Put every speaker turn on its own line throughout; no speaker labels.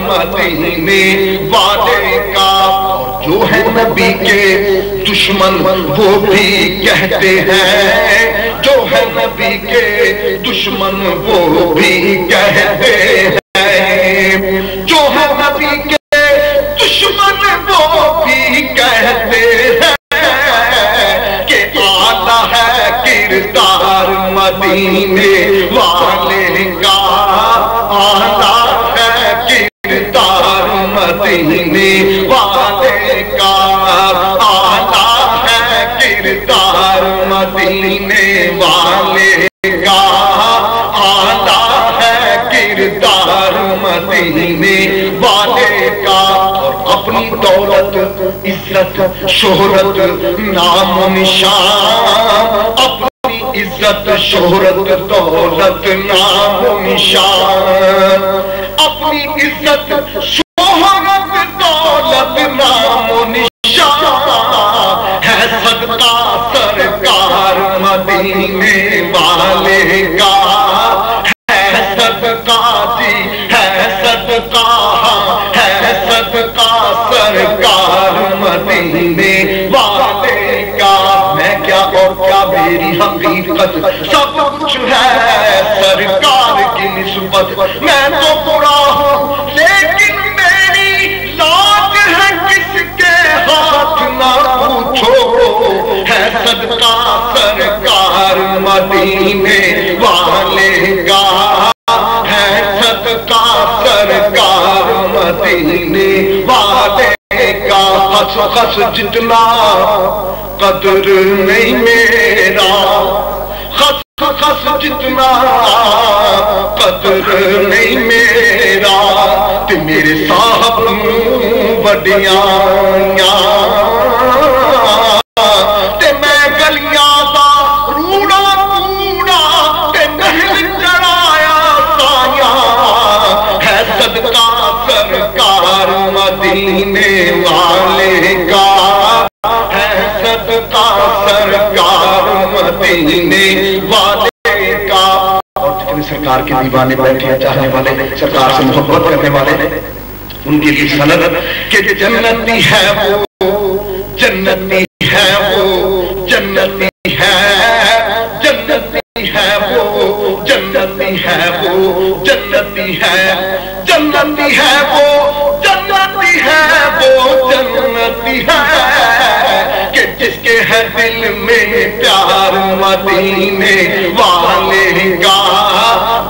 مدینے والے کا۔ جو ہے نبی کے دشمن وہ بھی کہتے ہیں، جو ہے نبی کے دشمن وہ بھی کہتے ہیں، جو ہے نبی کے دشمن وہ بھی کہتے ہیں کہ آلہ ہے کردار مدینے والے کا، آلہ ہے کردار مدینے والے کا، آلہ ہے کردار مدینے والے کا، آلہ ہے کردار مدینے والے کا۔ اور اپنی دولت عزت شہرت نام و نشان، اپنی عزت شہرت دولت نام و نشان، اپنی عزت شہرت دولت نام و نشان ہے صدقہ سرکار مدینے والے کا، ہے صدقہ جی ہے صدقہ، ہے صدقہ سرکار مدینے والے کا۔ میں کیا اور کیا میری حقیقت سب کچھ ہے سرکار کی نسبت، میں تو برا ہوں لیکن میری لاج ہے کس کے ہاتھ نہ پوچھو، ہے صدقہ سرکار مدینے والے کا، ہے صدقہ سرکار مدینے والے کا۔ خس خس جتنا قدر نہیں میرا، خس خس جتنا قدر نہیں میرا، تے میرے صاحب وڈیاں تے میں گلیاں دا روڑا کوڑا تے محل چڑھایا سایاں، ہے صدقہ سرکار مدینے والے کا، ہے صدقہ سرکار مدینے والے کا۔ اور جتنے سرکار کے دیوانے بیٹھے چاہنے والے، سرکار سے محبت کرنے والے، ان کی بھی سند کہ جنتی ہے وہ، جنتی ہے وہ، جنتی ہے، جنتی ہے وہ، جنتی ہے وہ، جنتی ہے، جنتی ہے وہ، جنتی ہے وہ، جنتی ہے کہ جس کے ہے دل میں پیار مدینے والے کا،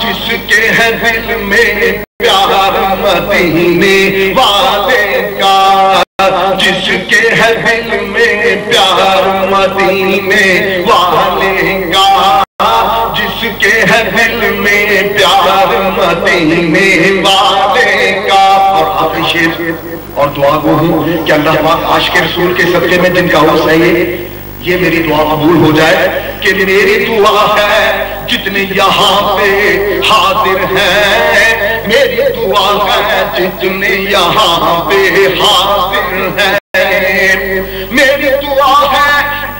جس کے ہے دل میں پیار مدینے والے کا، جس کے ہے دل میں پیار مدینے والے کا، جس کے ہے دل میں پیار مدینے والے کا۔ اور آخری شعر اور دعا گو ہوں کہ اللہ پاک عاشق رسول کے صدقے میں جن کا عرس ہے یہ میری دعا قبول ہو جائے کہ میری دعا ہے جتنے یہاں پہ حاضر ہیں، میری دعا ہے جتنے یہاں پہ حاضر ہیں، میری دعا ہے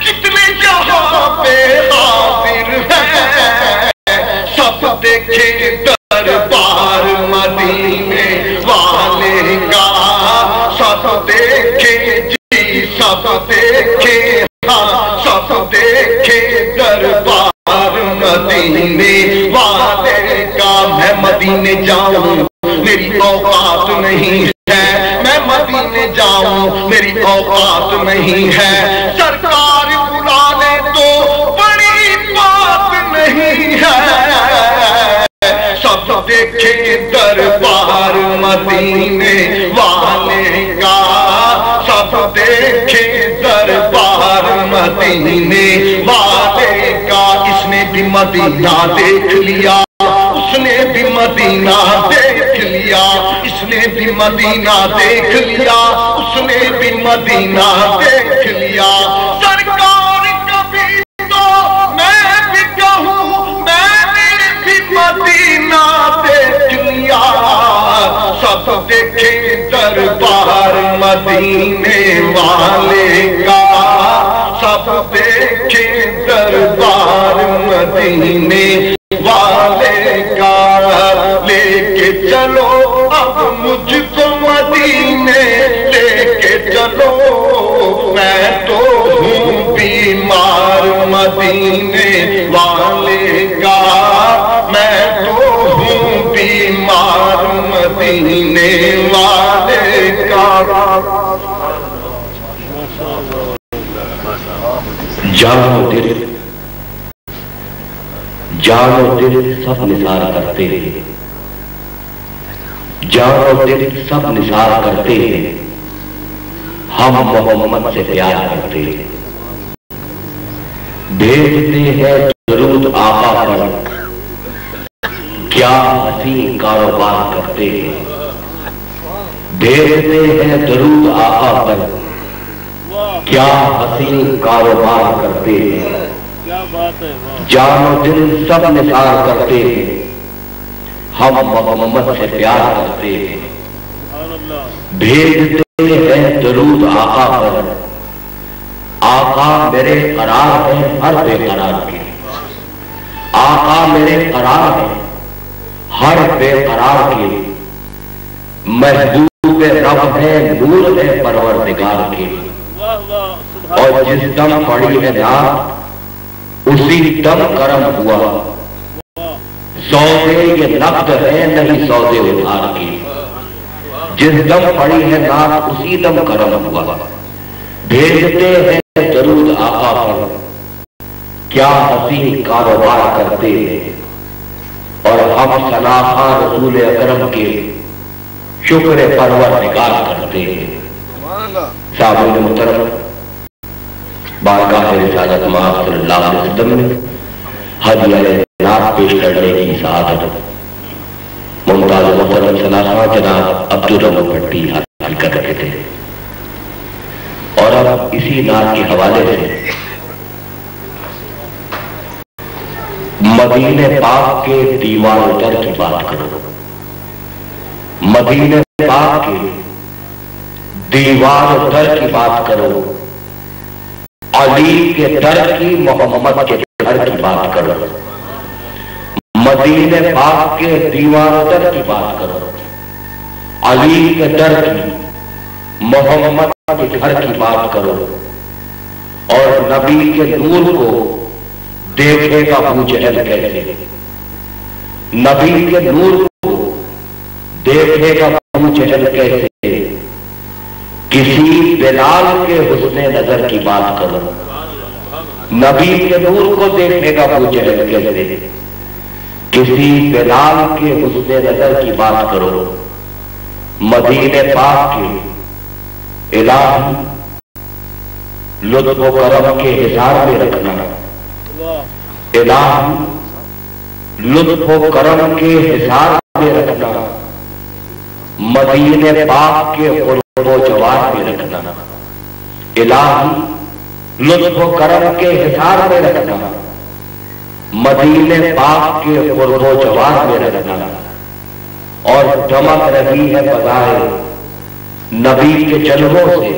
جتنے یہاں پہ حاضر ہیں، سب دیکھیں دربار مدینے والے کا، سب دیکھیں جی سب دیکھیں، سب دیکھے دربار مدینے والے کا۔ میں مدینے جاؤں میری اوقات نہیں ہے، میں مدینے جاؤں میری اوقات نہیں ہے، سرکار بلا لے تو بڑی بات نہیں ہے، سب دیکھے دربار مدینے والے کا، سب دیکھے دربار مدینے والے کا۔ اس نے بھی مدینہ دیکھ لیا، اس نے بھی مدینہ دیکھ لیا، اس نے بھی مدینہ دیکھ لیا، اس نے بھی مدینہ دیکھ لیا، سرکار کبھی تو میں بھی کہوں میں نے بھی مدینہ دیکھ لیا، سب دیکھے دربار مدینے والے کا، سب دیکھے دربار مدینے والے کا، لے کے کے چلو اب مجھ کو مدینے لے کے چلو، میں تو ہوں بیمار مدینے والے کا، میں تو ہوں بیمار مدینے والے کا۔
جان و دل سب نثار کرتے ہیں، جان و دل سب نثار کرتے ہیں، ہم محمد سے پیار کرتے ہیں، بھیجتے ہیں درود آقا پر، کیا حسین کاروبار کرتے ہیں، بھیجتے ہیں درود آقا پر، کیا حسین کاروبار کرتے ہیں، جان و دل سب نثار کرتے ہیں، ہم محمد سے پیار کرتے ہیں، بھیجتے ہیں درود آقا پر، آقا میرے قرار ہے ہر بے قرار کے، آقا میرے قرار ہے ہر بے قرار کے، محبوب رب ہے نور ہے پروردگار کے، اور جس دم پڑی ہے نعت اسی دم کرم ہوا، سودے یہ نقد ہے نہیں سودے ادھار کی، جس دم پڑی ہے نعت اسی دم کرم ہوا، بھیجتے ہیں درود آقا پر، کیا حسین کاروبار کرتے ہیں، اور ہم صلاح رسول اکرم کے شکر پروردگار کرتے ہیں۔ صاحب محترم، بارگاہ رسالت مآب صلی اللہ علیہ وسلم میں ہدیہ نعت پیش کرنے کی سعادت ممتاز محترم سلاخہ جناب عبدالرحمن بھٹی حاصل کر رہے تھے، اور اب اسی نعت کے حوالے سے مدینہ پاک کے دیوار در کی بات کرو، مدینہ پاک کے دیوار در کی بات کرو، علی کے در کی محمد کے در کی بات کرو، مدینہ پاک کے دیوار در کی بات کرو، علی کے در کی محمد کے گھر کی بات کرو، اور نبی کے نور کو دیکھے گا ابو جہل کیسے، نبی کے نور کو دیکھے گا ابو جہل کیسے، کسی بلال کے حسن نظر کی بات کرو، نبی کے نور کو دیکھے گا ابو جہل کیسے، کسی بلال کے حسن نظر کی بات کرو، مدینہ پاک کے الہی لطف و کرم کے حصار میں رکھنا، الہی لطف و کرم کے حصار میں رکھنا، مدینہ پاک کے قرب و جوار میں رکھنا، الہی لطف و کرم کے حصار میں رکھنا، مدینہ پاک کے قرب و جوار میں رکھنا، اور چمک رہی ہے فضائے نبی کے جلووں سے،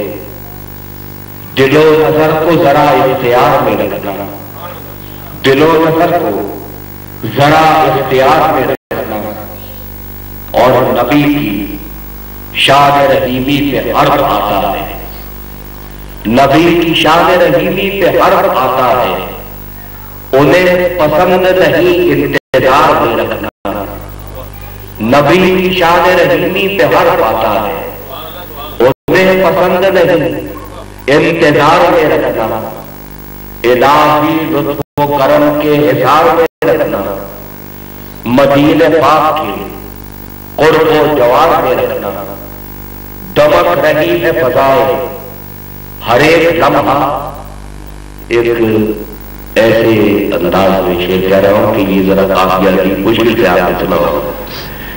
دل و نظر کو ذرا اختیار میں رکھنا، دل و نظر کو ذرا اختیار میں رکھنا، اور نبی کی شان رحیمی پہ حرف آتا ہے، نبی کی شان رحیمی پہ حرف آتا ہے، انہیں پسند نہیں انتظار میں رکھنا، نبی کی شان رحیمی پہ حرف آتا ہے، انہیں پسند نہیں انتظار میں رکھنا، الہی لطف و کرم کے حصار میں رکھنا، مدینہ پاک کے قرب و جوار میں رکھنا، دمک رہی ہے فضائے ہر ایک لمحہ، ایک ایسے انداز میں شعر کہہ رہا ہوں کہ یہ ذرا قافیہ کی مشکل سے آپ نے سنا ہو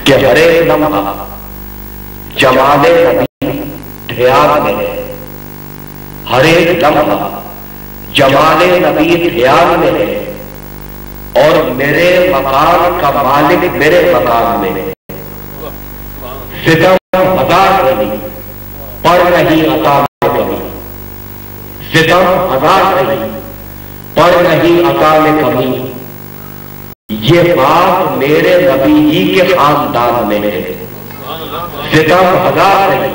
کہ ہر ایک لمحہ جمال نبی دھیان میں ہے، ہر ایک لمحہ جمال نبی دھیان میں ہے، اور میرے مقام کا مالک میرے مقام میں ہے، ستم ہزار نہیں پر نہیں عطا میں کمی، ستم ہزار نہیں پر نہیں عطا میں کمی، یہ بات میرے نبی ہی کے خاندان میں ہے، ستم ہزار ہے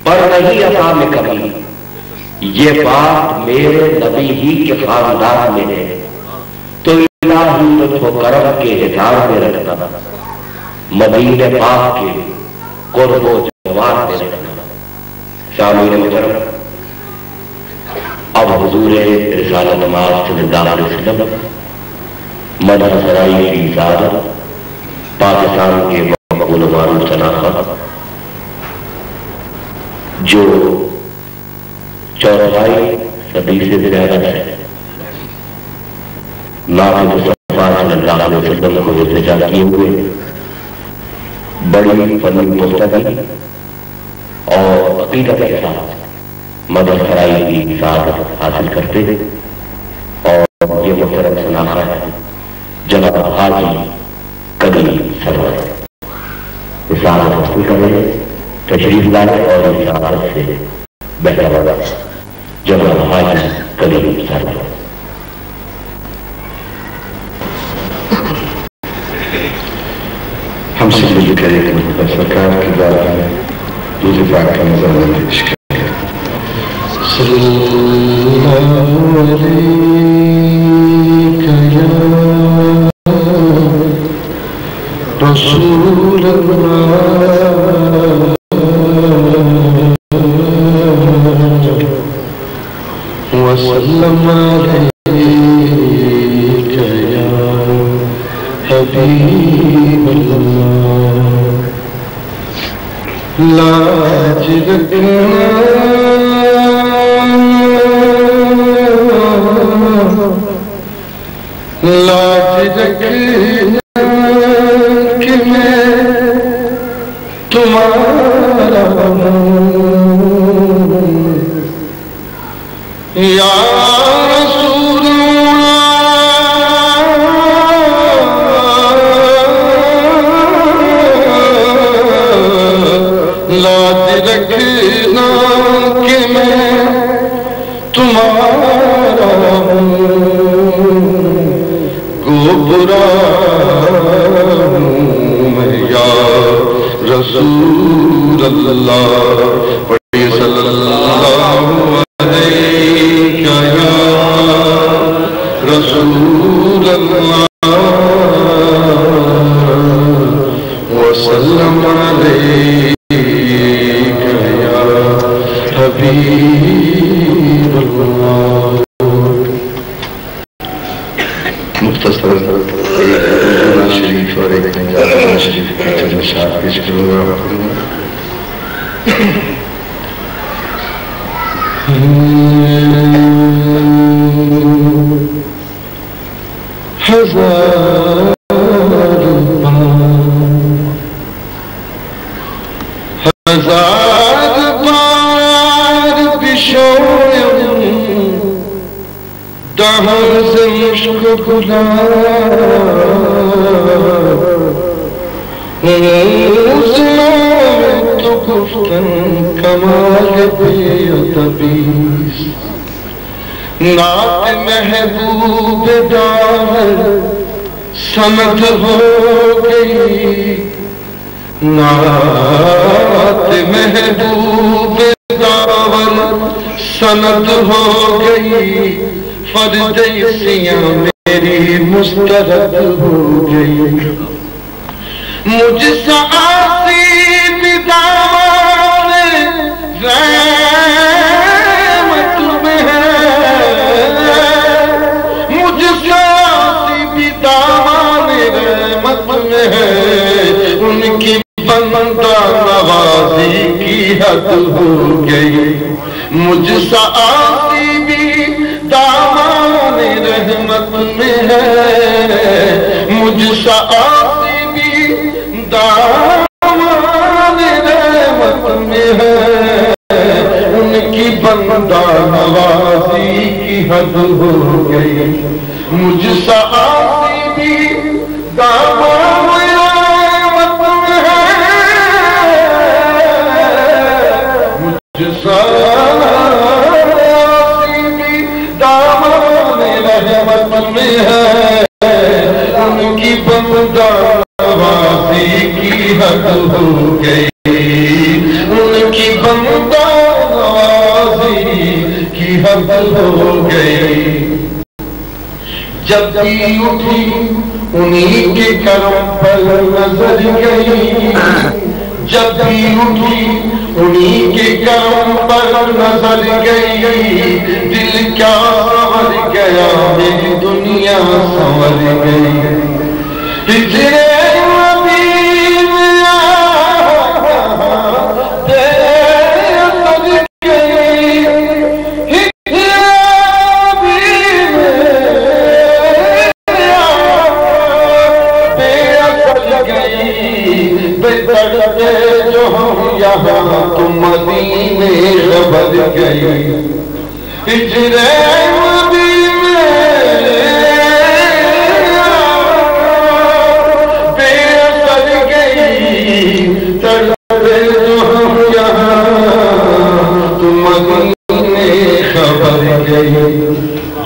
پر نہیں عطا میں کبھی، یہ بات میرے نبی ہی کے خاندان میں ہے، تو الہی لطف و کرم کے اظہار میں رکھنا، مدینہ پاک کے قرب و جوار میں رکھنا۔ سامعین محترم، اب حضور رسالت مآب صلی اللہ علیہ وسلم مدر سرائی کی زیادہ پاکستان کے مقبول و معروف شناخت جو 4 صدی سے زیادہ ہے، نبی مصطفیٰ صلی اللہ علیہ وسلم کو التجا کیے ہوئے بڑی فنی مستقل اور عقیدت کے ساتھ مدر سرائی کی سعادت حاصل کرتے ہیں، اور یہ محترم شناخت ہے جناب حاجی قدیم سرور سعادت حاصل کریں، تشریف لائے اور اس سعادت سے بہتر ہوگا جناب حاجی قدیم سرور۔
ہم سے مل کر ایک مرتبہ سرکار کی بارگاہ میں روز پاک کا نظارہ پیش کریں۔ صلی اللہ علیکہ یا رسول اللہ وسلم علیکہ یا حبیب اللہ، لاج رکھنا لاج رکھنا کہ میں تمہارا ہوں یا رسول لاج رکھنا کہ میں تمہارا ہوں، گوبرا ہوں میں یا رسول اللہ، پڑھیے صلی اللہ علیہ یا رسول اللہ وسلم علیہ حبیب اللہ۔ مختصر ایک شریف اور ایک نجات شریف کی تجمشات پیش کروں گا۔ ہزار بار بشویم دہر سے مشک گلا، تو گفتن کمال بے ادبیست، نعت محبوب داور سند ہو گئی، نعت محبوب داور سند ہو گئی، فرد سیاں میری مسترد ہو گئی، مجھ سے آسیب دامان رحمت میں ہے، مجھ سے آسیب دامان رحمت میں ہے، ان کی بندہ نوازی کی حد ہو گئی، مجھ سے آسیب دامان رحمت میں ہے، مجھ سے آسیب دامان رحمت میں ہے، ان کی بندہ نوازی کی حد ہو گئی، مجھ سے آسیب دامان رحمت میں ہے، مجھ سے آسیب دامان رحمت میں ہے، ان
حد ہو گئی، ان کی بندہ نوازی کی حد ہو گئی۔ جب بھی اٹھی انہی کے کرم پر نظر گئی، جب بھی اٹھی انہی کے کرم پر نظر گئی، دل کیا سنور گیا، میری دنیا سنور گئی۔ ہجرے جو ہم یہاں تم مدینے خبر گئی، ہجرے مدینے بے اثر گئی، تڑپے جو ہم یہاں تم مدینے خبر گئی۔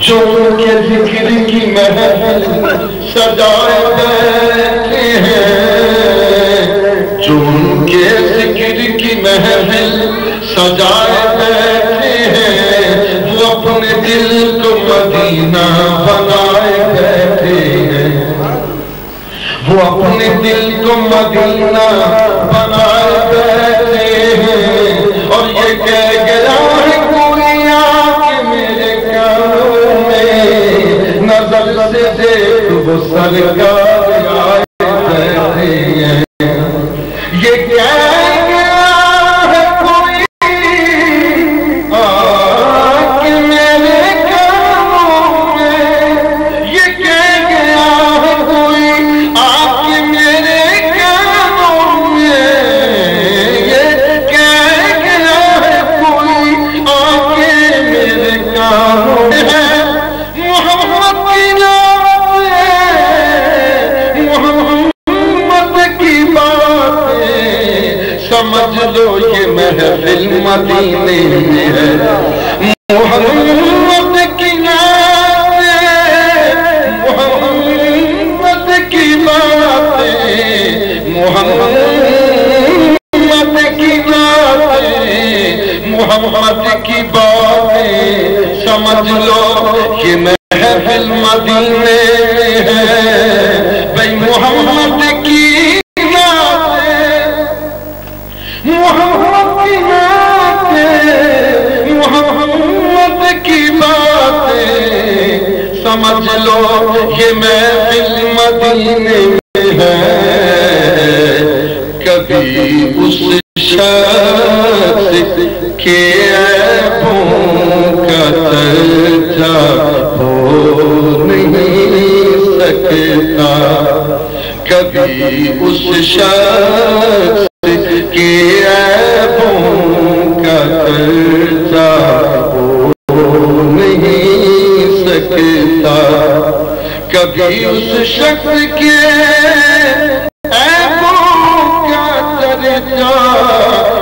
جو کے ذکر کی محفل سجائے بیٹھے ہیں، جو ان کے ذکر کی محفل سجائے بیٹھے ہیں، وہ اپنے دل کو مدینہ بنائے بیٹھے ہیں، وہ اپنے دل کو مدینہ بنائے بیٹھے ہیں۔ اور یہ کہہ گیا ہے کوئی آنکھ میرے کانوں میں، نظر سے دیکھ وہ سرکار آئے بیٹھے ہیں۔ یہ کہہ گیا ہے کوئی آنکھ میرے کانوں میں، یہ کہہ گیا ہے کوئی آنکھ میرے کانوں میں، یہ کہہ گیا ہے کوئی آنکھ میرے کانوں میں۔ محمد کی نام ہے، محمد کی باتیں سمجھ لو یہ محفل مدینے میں ہے۔ محمد کی نام ہے، محمد کی باتیں، محمد کی باتیں، محمد کی باتیں سمجھ لو یہ محفل مدینے میں ہے۔ بھئی محمد کی محمد کی باتیں، محمد کی باتیں سمجھ لو یہ محفل مدینے میں ہے۔ کبھی اس شخص کے عیبوں کا چرچا ہو نہیں سکتا، کبھی اس شخص کے عیبوں کا چرچا ہو نہیں سکتا، کبھی اس شخص کے عیبوں کا چرچا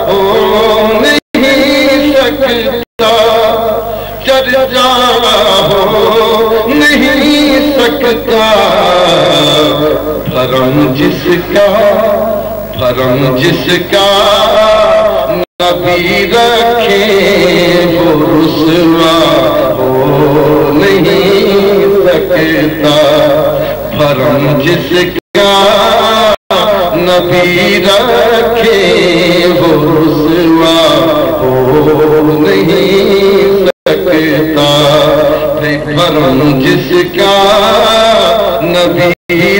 ہو نہیں سکتا، چرچا ہو نہیں سکتا۔ بھرم جس کا نبی رکھے وہ رسوا ہو نہیں سکتا، بھرم جس کا نبی رکھے وہ رسوا ہو نہیں سکتا، بھرم جس کا نبی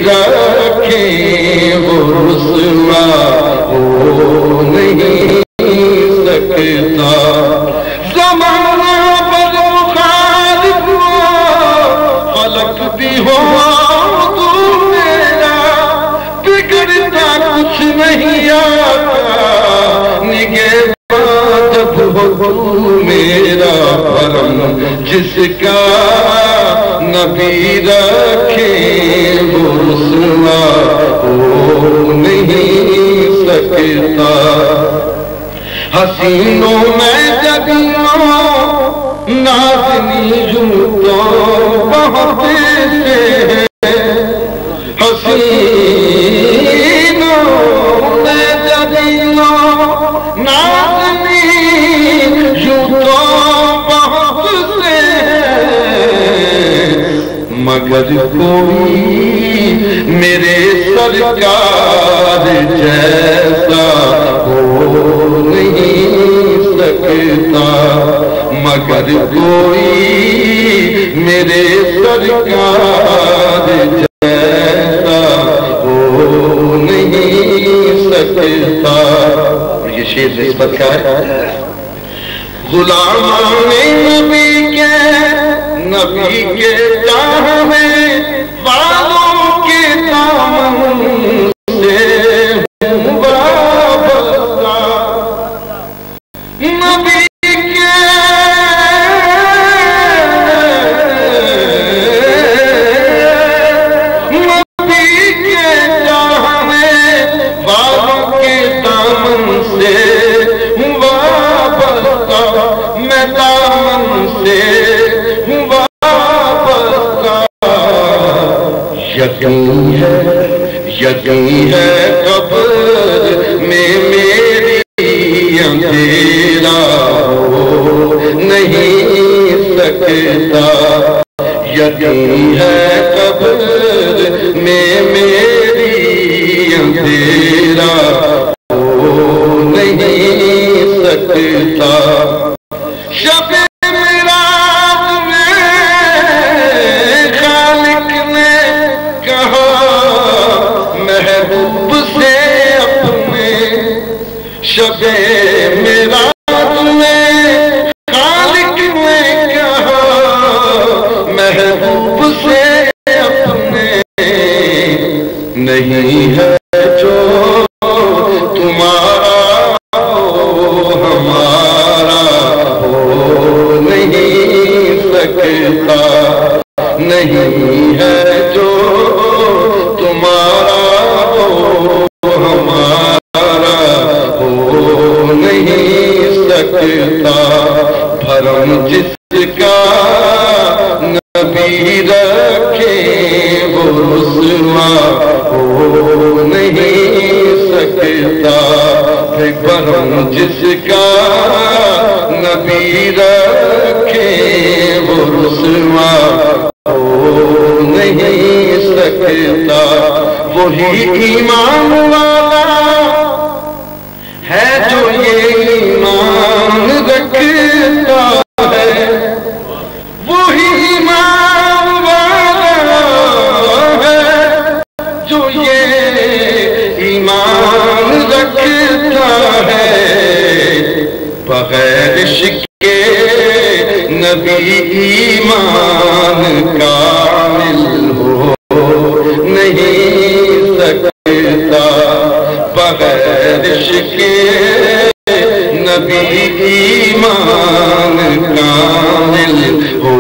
رکھے وہ رسوا ہو نہیں سکتا۔ زمانہ پر مخالف ہو، فلک بھی ہو تو میرا، بگڑتا کچھ نہیں آتا، نگہباں جب ہو تو میرا، بھرم جس کا نبی رکھے وہ رسوا ہو نہیں سکتا۔ حسینوں میں جگنوں نازنی یوں تو بہت سے ہیں، حسینوں میں مگر کوئی میرے سرکار جیسا ہو نہیں سکتا، مگر کوئی میرے سرکار جیسا ہو نہیں سکتا۔ اور یہ شعر نسبت کا ہے غلامان نبی کے چاہنے والوں کے دامن سے وابستہ، نبی کے چاہنے والوں کے دامن سے وابستہ، میں دامن سے یقین ہے قبر میں میری اندھیرا ہو نہیں سکتا، یقین ہے قبر میں میری اندھیرا ہو نہیں سکتا۔ شب شب میراج میں خالق نے کہا محبوب سے اپنے، نہیں ہے جو تمہارا ہو ہمارا ہو نہیں سکتا، نہیں ہے جو تمہارا ہو ہمارا نہیں سکتا، بھرم جس کا نبی رکھے وہ رسوا ہو نہیں سکتا، بھرم جس کا نبی رکھے وہ رسوا ہو نہیں سکتا۔ وہی ایمان والا ہے جو یہ ایمان رکھتا ہے، وہی ایمان والا ہے جو یہ ایمان رکھتا ہے، بغیر عشق کے نبی ایمان کامل ہو نہیں سکتا، بغیر عشق نبی ایمان کامل ہو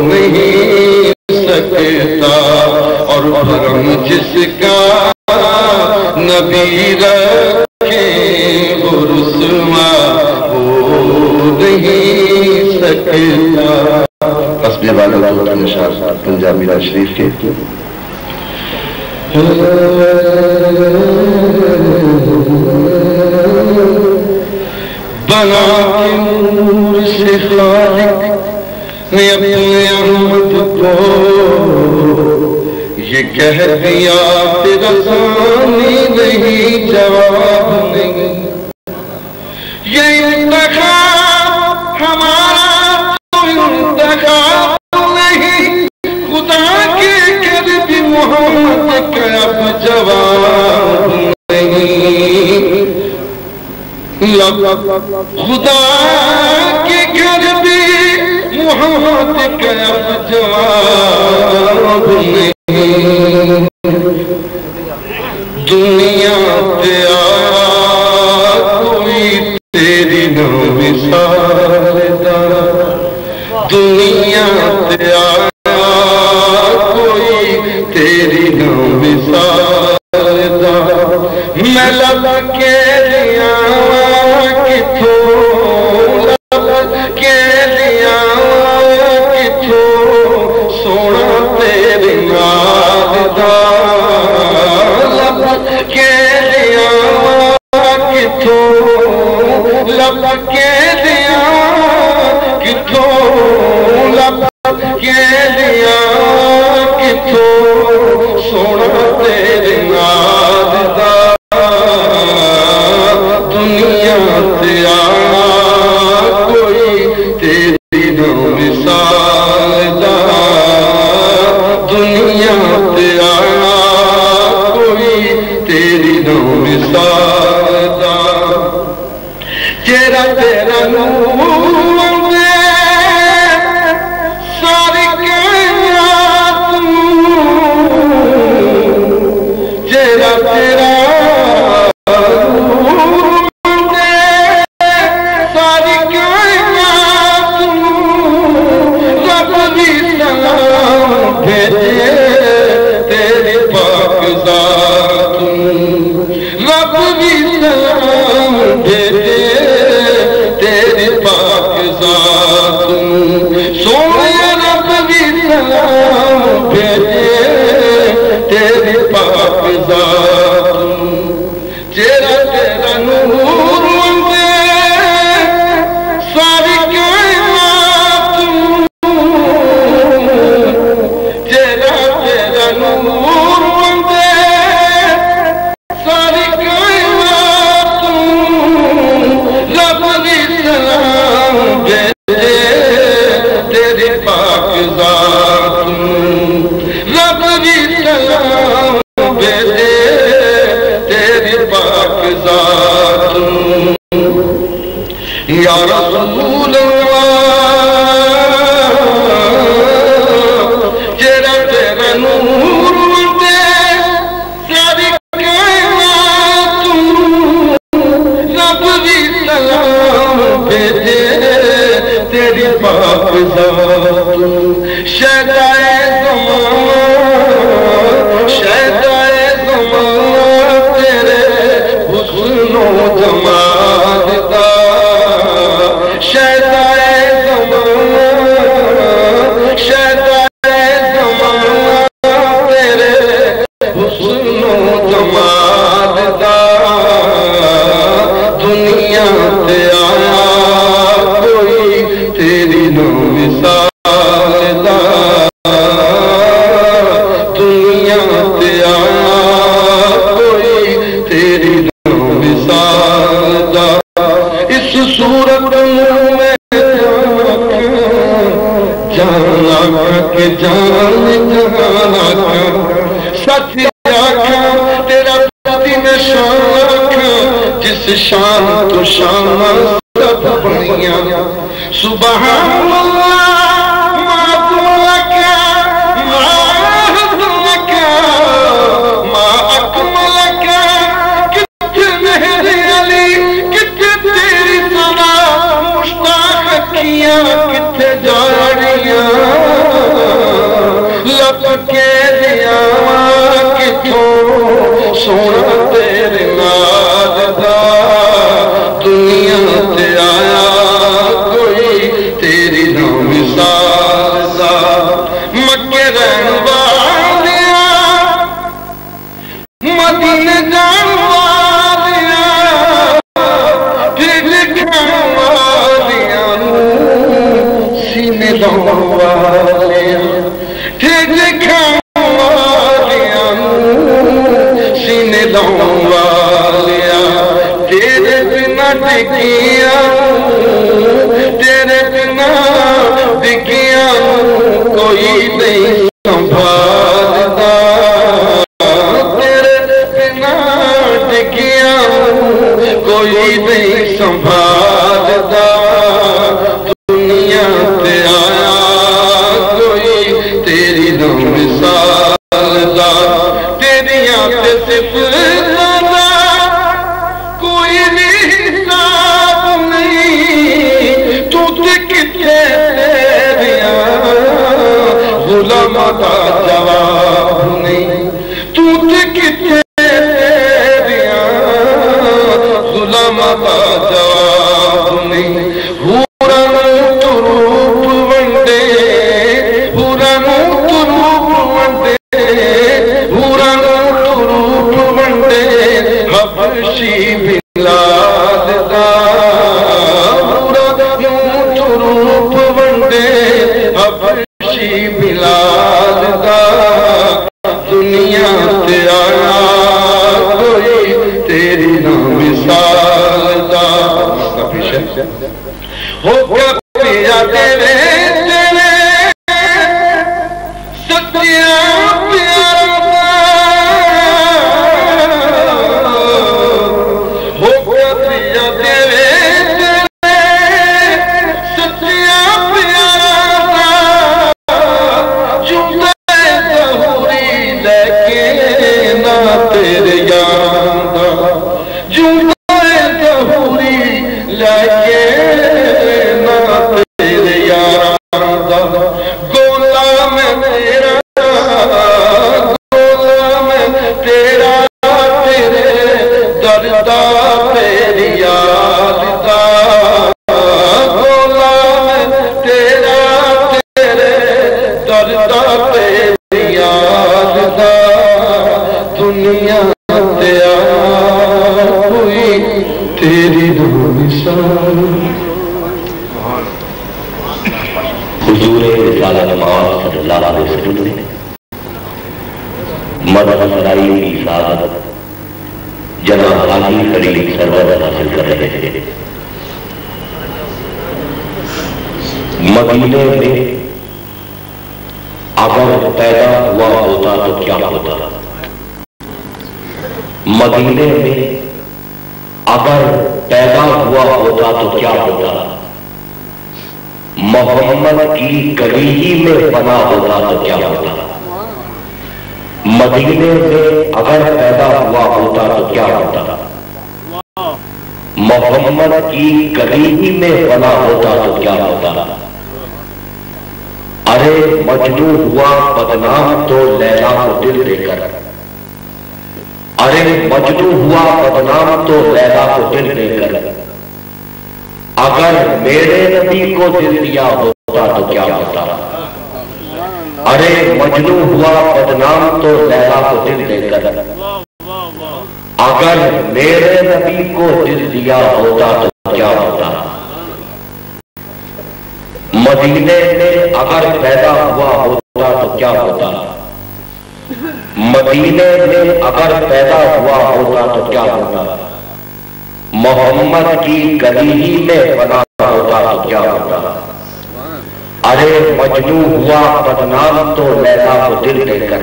نہیں سکتا، اور بھرم جس کا نبی رکھے وہ رسوا ہو نہیں سکتا۔ قصبے والا نشار پنجابی راز شریف کے بنا کے نور سے خالق نے اپنے احمد کو یہ کہہ دیا تیرا ثانی نہیں جواب نہیں، یہ انتخاب ہمارا تو انتخاب نہیں، خدا کے گھر بھی محمد کا اب جواب نہیں، خدا کے گھر بھی محمد کا اب جواب نہیں، دنیا پہ آیا کوئی تیری نہ مثال دا، دنیا پہ آیا کوئی تیری نہ مثال دا، میں لب کے لیا کتھوں، لب کے لیا کتھوں سونا تیرے نال دا، لب کے لیا کتھوں، لب کے لیا کتھوں، لب کے لیا کتوں سونا تیرے ناز دا دنیا تے آنا کوئی تیری نو مثال دا دنیا تے آنا کوئی تیری نو مثال دا چہرہ تیرا نور دے ساری کائنات چہرہ تیرا یا رسول چہرہ تیرا نور دے ساری کائنات رب بھی سلام بھیجے تیری پاک ذات شہدائے زمان شہدائے زمان تیرے حسن و جمال دا شہدائے زمان شہدائے زمان تیرے حسن و جمال دا دنیا تے آیا کوئی تیری نو مثال دا دنیا تے آیا کوئی تیری نو مثال دا اس صورت میں جانا کہ جان جانا سچ آنکھاں تیرا پتی میں شان آنکھاں جس شان تو شان سب بنیاں سبحان اللہ کتھے جاڑیاں لپکے دیا کتوں سونا تیرے ناز دا دنیا تے آیا کوئی تیری نو مثال دا مکے رہن والیاں مدینے جان والیاں پھر لکھن والیاں سینے لون والیاں پھر لکھن والیاں سینے لون والیاں تیرے بنا ٹکیاں تیرے بنا ٹکیاں کوئی نہیں سنبھالتا تیرے بنا ٹکیاں کوئی نہیں سنبھالتا دنیا تے آیا کوئی تیری نو مثال دا تیریاں تے صفات دا کوئی حساب نہیں تو تے کتنے تیریاں غلاماں دا جواب نہیں تو تے کتنے تیریاں غلاماں دا جواب ہو گیا پیا تیرے تیرے ستیا پیارا ہو گیا پیا تیرے تیرے ستیا پیارا جملے ظہوری لے کے نہ تیرے یاد جملے ظہوری لے کے نہ تیرے یاد گولا میں تیرا تیرے دردہ تیری یاد دا گولا میں تیرا تیرے دردہ تیری یاد دا دنیا تیا کوئی تیری دو مثال
حضور رسالت مآب صلی اللہ علیہ وسلم نے مدد سرائی کی سعادت جناب حاجی فرید سرور حاصل کر رہے تھے۔ مدینے میں اگر پیدا ہوا ہوتا تو کیا ہوتا؟ مدینے میں اگر پیدا ہوا ہوتا تو کیا ہوتا؟ محمد کی گلی ہی میں بنا ہوتا تو کیا ہوتا؟ مدینے میں اگر پیدا ہوا ہوتا تو کیا ہوتا؟ محمد کی گلی ہی میں بنا ہوتا تو کیا ہوتا؟ ارے مجنوں ہوا بدنام تو لیلا کو دل دے کر، ارے مجنوں ہوا بدنام تو لیلا کو دل دے کر، اگر میرے نبی کو دل دیا ہوتا تو کیا ہوتا؟ ارے مجنوں ہوا بدنام تو لیلا کو دل دے کر، اگر میرے نبی کو دل دیا ہوتا تو کیا ہوتا؟ مدینے میں اگر پیدا ہوا ہوتا تو کیا ہوتا؟ مدینے میں اگر پیدا ہوا ہوتا تو کیا ہوتا؟ محمد کی گلی ہی میں بنا ہوتا تو کیا ہوتا؟ ارے مجنوں ہوا بدنام تو لیلا کو دل دے کر،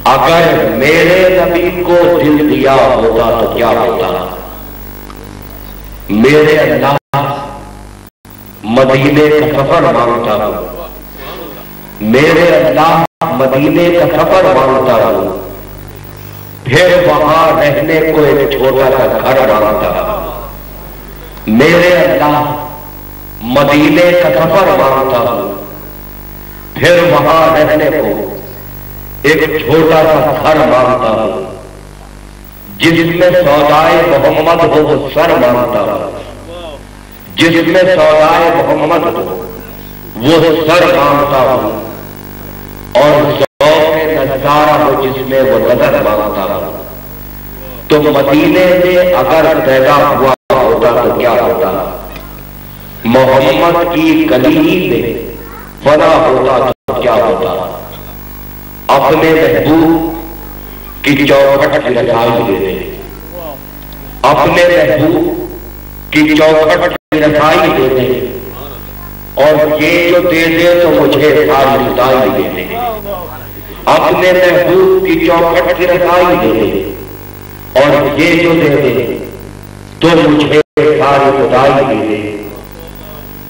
اگر میرے نبی کو دل دیا ہوتا تو کیا ہوتا؟ میرے اللہ مدینے کا سفر مانگتا ہوں، میرے اللہ مدینے کا سفر مانگتا ہوں، پھر وہاں رہنے کو ایک چھوٹا سا گھر مانگتا ہوں، میرے اللہ مدینے کا سفر مانگتا ہوں، پھر وہاں رہنے کو ایک چھوٹا سا گھر مانگتا ہوں، جس میں سودائے محمد ہو وہ سر مانگتا ہوں، جس میں سودائے محمد ہو وہ سر مانگتا ہوں، اور ذوق نظارہ ہو جس میں وہ نظر مانگتا ہوں۔ تو مدینے میں اگر پیدا ہوا ہوتا تو کیا ہوتا؟ محمد کی گلی میں بنا ہوتا تو کیا ہوتا؟ اپنے محبوب کی چوکھٹ کی رسائی دے دے، اپنے محبوب کی چوکھٹ کی رسائی دے دے، اور یہ جو دے دے تو مجھے ساری رسائی دے دے، اپنے محبوب کی چوکھٹ کی رسائی دے دے، اور یہ جو دے دے تو مجھے ساری خدائی دے دے۔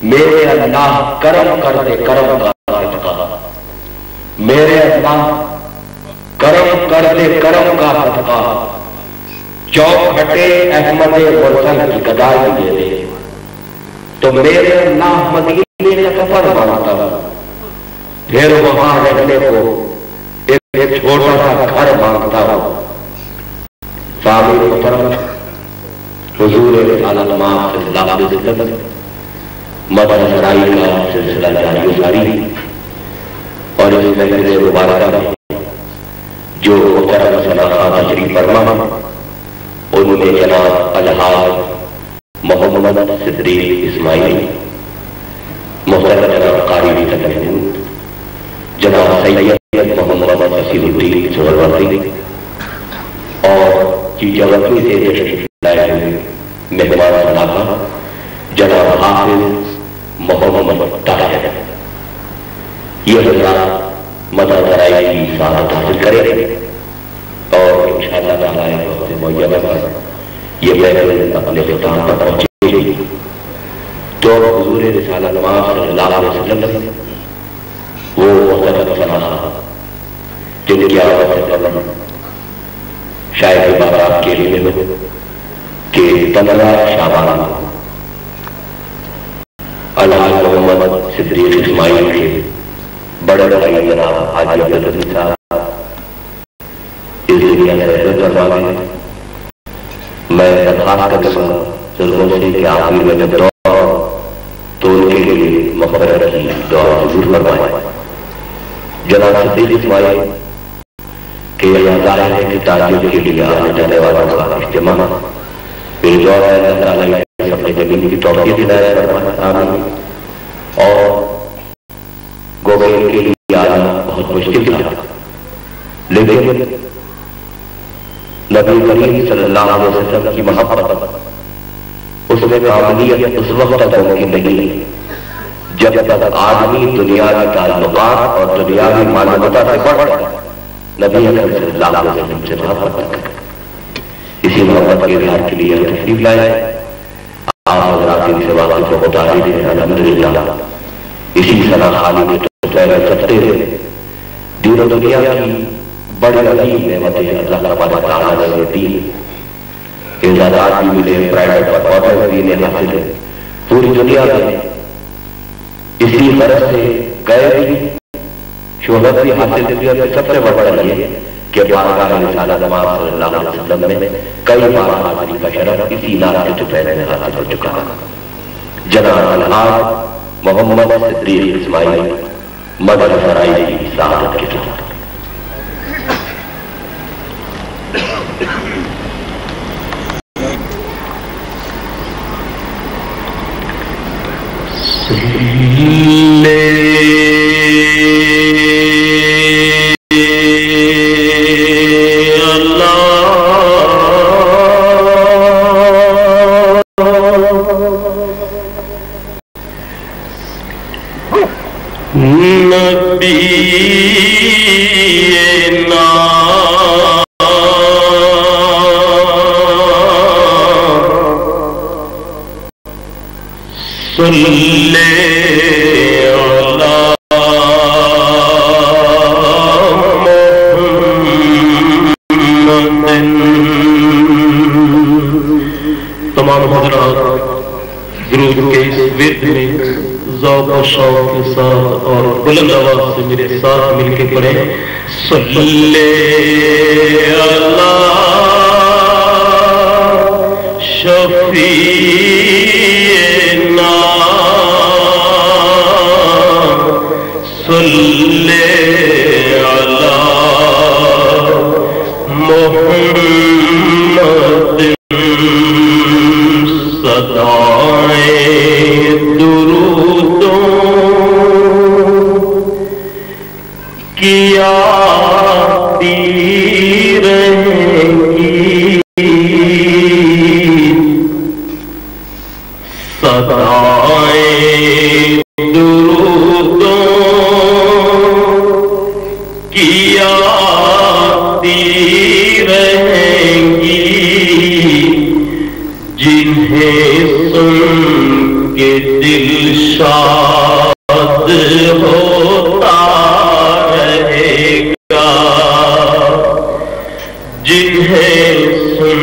میرے اللہ کرم کر دے کرم کا صدقہ، میرے اللہ کرم کر دے کرم کا صدقہ، چوکھٹے احمد مرسل کی گدائی دے دے۔ تو میرے اللہ مدینے کا سفر مانگتا ہوں، پھر وہاں رہنے کو ایک چھوٹا سا گھر مانگتا ہوں۔ سامعین محترم، حضور رسالت مآب صلی اللہ علیہ وسلم مدد سرائی کا سلسلہ جاری و ساری، اور اس مجلس مبارکہ میں جو محترم صلاح تشریف فرما ان میں جناب الحاج محمد صدیق اسماعیل، محترم جناب قاری تقریب، جناب سید محمد وسیع الدین سہروردی، اور کی جوابی سے تشریف لائے ہوئے مہمان خانہ جناب حافظ محمد طاہر، یہ حضرات مدد کرائی کی سعادت حاصل کرے اور انشاءاللہ تعالیٰ وقت معینہ پر یہ محفل اپنے اختتام پر پہنچے گی تو حضور رسالت مآب صلی اللہ علیہ وسلم وہ محترم سنانا جن کی آواز سے قبل شاید بارات کے لیے کہ 15 شعبان الحاج محمد صدیق اسماعیل کے بڑے بھائی جناب حاجی عبدالعزیز صاحب اس دنیا سے رحمت فرما دیں۔ میں درخواست کرتا ہوں ضرور سے کہ آخر میں جب دعا تو ان کے لیے مغفرت کی دعا ضرور فرمائیں۔ جناب صدیق اسماعیل کہ یہ ظاہر ہے کہ تعلیم کے لیے آنے جانے والوں کا اجتماع میری دعا ہے اللہ تعالیٰ اپنے زمین کی توفیق ہدایت فرمائے، آمین۔ اور گوگل کے لیے آنا بہت مشکل تھا، لیکن نبی کریم صلی اللہ علیہ وسلم کی محبت اس میں کاملیت اس وقت تک ممکن نہیں جب تک آدمی دنیا کے تعلقات اور دنیا کی معلومات سے بڑھ نبی اکرم صلی اللہ علیہ وسلم سے محبت کرے۔ اسی محبت کے اظہار کے لیے تشریف لائے، آپ حضرات ان سے واقف کو بتا رہے ہیں الحمدللہ اسی صلاح خالی میں تو پہلے کرتے رہے۔ دین و دنیا کی بڑی عظیم نعمتیں اللہ تعالیٰ نے دی، اعزازات بھی ملے، پرائیویٹ پروفیسر بھی نے حاصل ہے پوری دنیا میں، اسی غرض سے گئے بھی شہرت بھی حاصل کی، اور سب سے بڑا یہ کہ بارگاہ رسالت مآب صلی اللہ علیہ وسلم میں کئی بار حاضری کا شرف اسی علاقے کے پہلے میں حاصل ہو چکا ہے۔ جناب الحاج محمد صدیق اسماعیل مدد سرائی کی سعادت کے ساتھ
شوق کے ساتھ اور بلند آواز سے میرے ساتھ مل کے پڑھیں صلی اللہ شفیعنا صلی اللہ محمد صدائے کیا دی رہیں گی صدائے درودوں کیا دی رہیں گی جنہیں سن کے دل شاد ہوتا جنہیں سن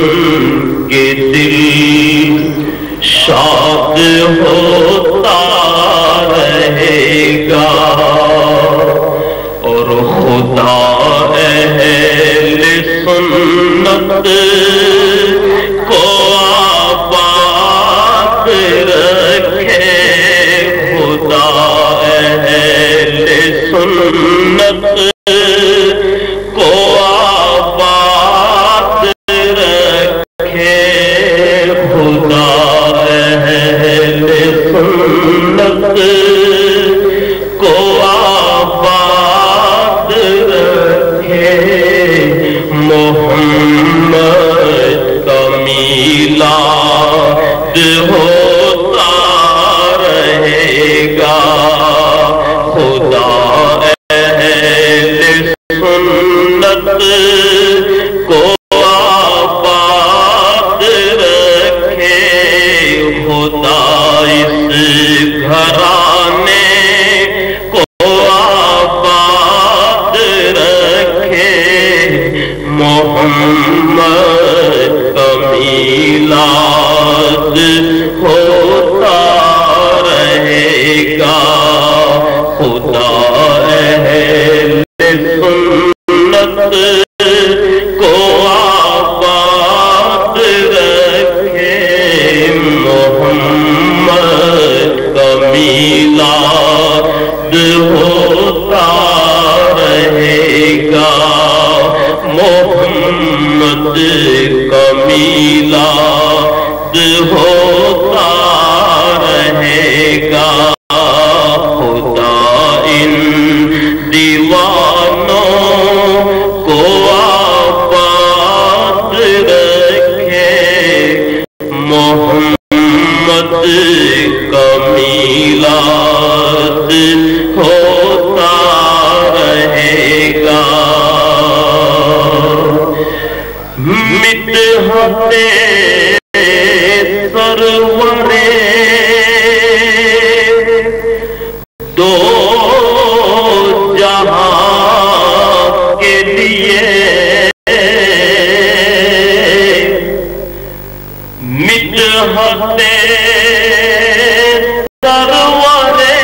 کے دل شاد ہوتا رہے گا اور خدا اہل سنت کو آباد رکھے، خدا اہل سنت کو کو آباد رکھے، محمد کا میلاد
ہوتا رہے گا خدا اہل سنت کو آباد رکھے خدا اس گھرانے کو آباد رکھے محمد کا میلاد ہوتا رہے گا خدا اہل سنت کو آباد رکھے محمد کا میلاد ہوتا رہے گا محمد کا میلاد ہوتا رہے گا خدا ان دیوانوں کو آباد رکھے محمد کا میلاد ہوتا رہے گا مدحت سرورے دو جہاں کے لیے مدحت سرورے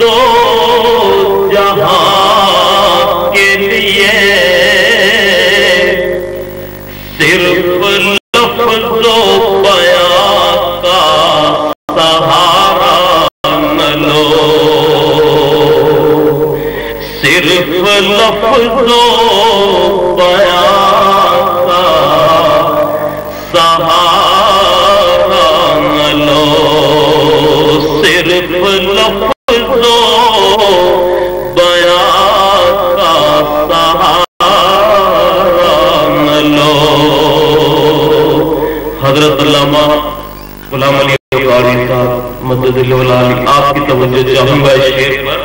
دو جہاں کے لیے صرف لفظ و بیان کا سہارا نہ لو صرف لفظ و بیان کا سہارا نہ لو صرف لفظ و بیان کا سہارا نہ لو حضرت علامہ غلام علی قاری صاحب مدد اللہ علی آپ کی توجہ چاہوں گا اس شعر پر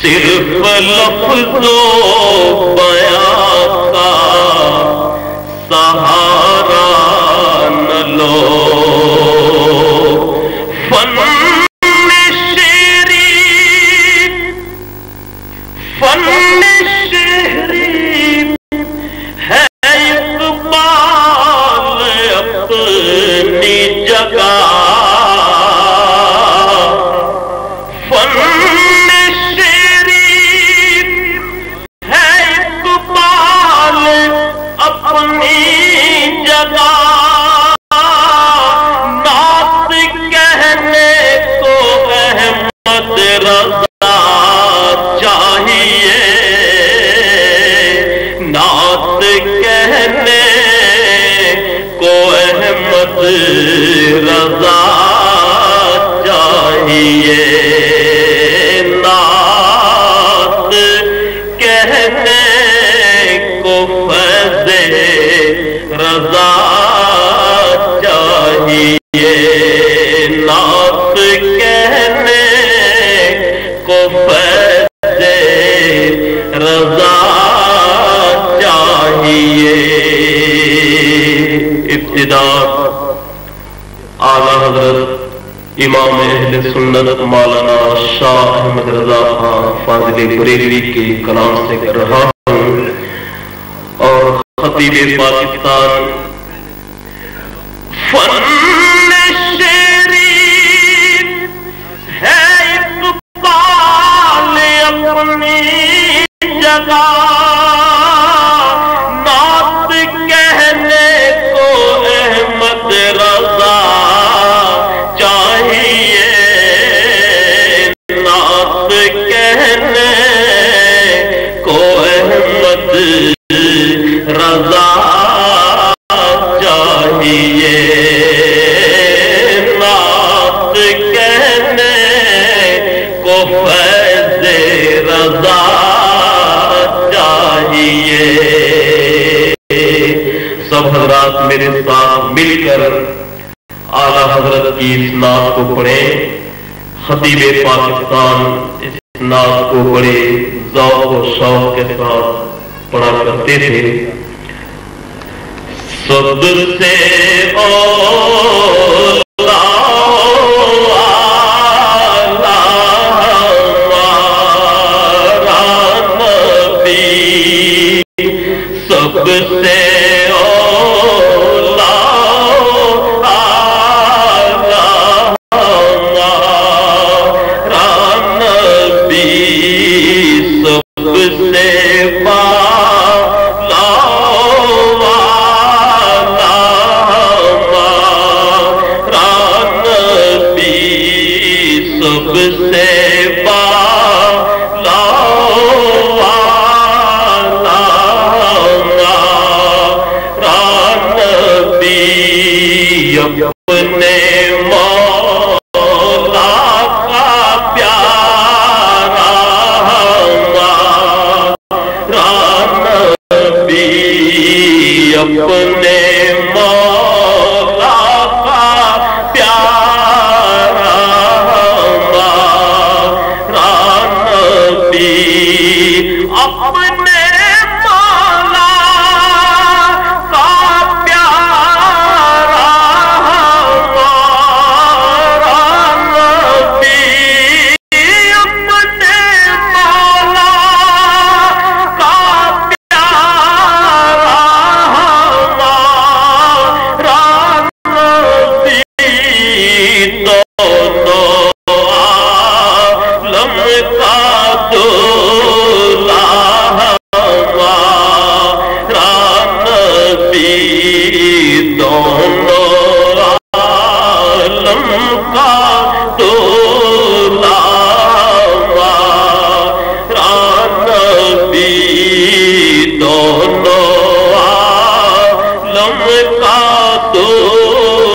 صرف لفظ و بیان کا سہارا نہ لو فن شہری ہے اقبال اپنی جگہ فن شہری ہے اقبال اپنی جگہ نعت کہنے کو احمد رضا چاہیے نعت کہنے کو احمد رضا چاہیے نعت کہنے کو فیض رضا چاہیے نعت کہنے کو فیض رضا چاہیے ابتدا اعلیٰ حضرت امام اہل سنت مولانا شاہ احمد رضا خان فاضل بریلوی کے کلام سے کر رہا ہوں اور خطیب پاکستان فن شعری ہے اقبال اپنی جگہ نعت کہنے کو احمد رضا چاہیے نعت کہنے کو احمد رضا چاہیے نعت کہنے کو فیض رضا چاہیے سب حضرات میرے ساتھ مل
کر اعلیٰ حضرت کی اس نعت کو پڑھیں. خطیب پاکستان اس نعت کو بڑے ذوق و شوق کے ساتھ پڑھا کرتے تھے. سب سے اولا سب سے اولا رام نبی سب سے بالا رام نبی سب سے اپنے مولا کا پیارا رام نبی اپنے مولا کا پیارا رام نبی اپنے تو